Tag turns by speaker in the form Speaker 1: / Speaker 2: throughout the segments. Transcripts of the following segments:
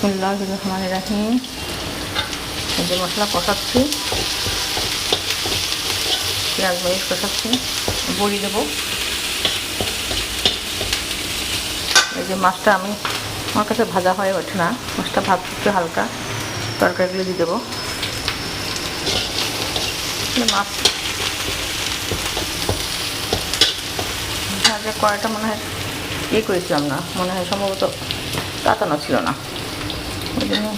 Speaker 1: বিসমিল্লাহির রহমানির রহিম। এই যে মশলা কষাচ্ছি, পেঁয়াজ মরিচ কষাচ্ছি, বড়ি দেবো। এই যে মাছটা আমার কাছে ভাজা হয়ে ওঠে না, মাছটা ভাজতে একটু হালকা, তরকারিগুলো দিয়ে দেবো। মাছ ভাজা কড়াইটা মনে হয় করেছিলাম না, মনে হয় সম্ভবত কাটানো ছিল না, ওই জন্য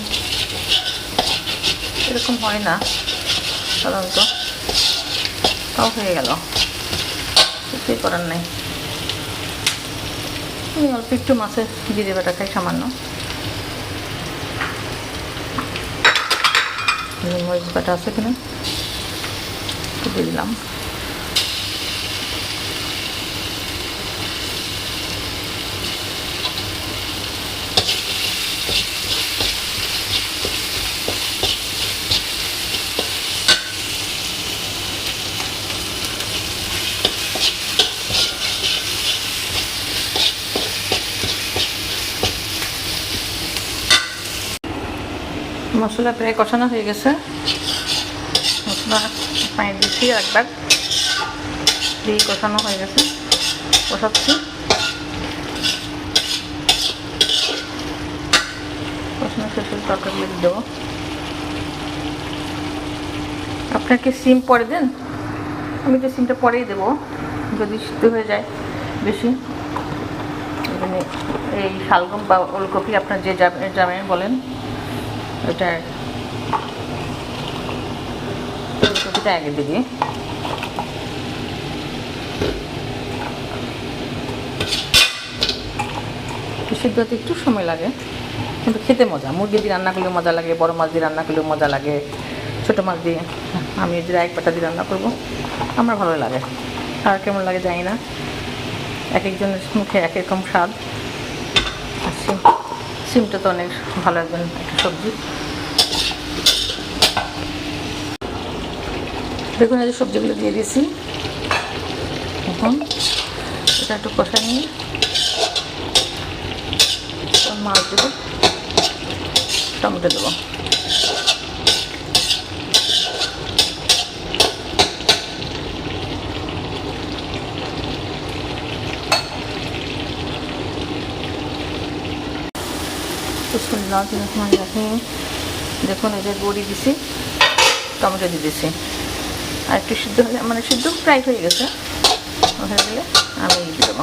Speaker 1: এরকম হয় না সাধারণত, তাও হয়ে গেল, কিছুই করার নেই। আমি অল্প একটু মাছের জিরে বাটা খাই, সামান্য মরিচ বাটা আছে কিনা দিয়ে দিলাম। মশলা প্রায় কষানো হয়ে গেছে, মশলা পানি দিচ্ছি একবার, দিয়ে কষানো হয়ে গেছে, কষাচ্ছি। কষানো শেষ হলে তরকারি দিয়ে দেবো। আপনার কি সিম পরে দেন? আমি তো সিমটা পরেই দেবো, যদি সিদ্ধ হয়ে যায় বেশি। এখানে এই শালগম বা ওলকপি আপনার যে জামেন বলেন, এটা ওলকপিটা আগে দিবি। সিদ্ধ হতে একটু সময় লাগে, কিন্তু খেতে মজা। মুরগি দিয়ে রান্না করলেও মজা লাগে, বড় মাছ দিয়ে রান্না করলেও মজা লাগে, ছোটো মাছ দিয়ে আমি যদি এক পাটা দিয়ে রান্না করবো আমার ভালো লাগে। আর কেমন লাগে জানি না, এক একজনের মুখে এক রকম স্বাদ। আর সিমটা তো অনেক ভালো একটা সবজি। দেখুন এই যে সবজিগুলো দিয়ে দিয়েছি, এখন এটা একটু কষা নিয়ে মাছ দেবো, টমেটো দেবো। দেখুন এই যে বড়ি দিছি, টমেটো দিয়ে দিছি, আর একটু সিদ্ধ হলে মানে সিদ্ধ প্রায় হয়ে গেছে, হয়ে গেলে আমি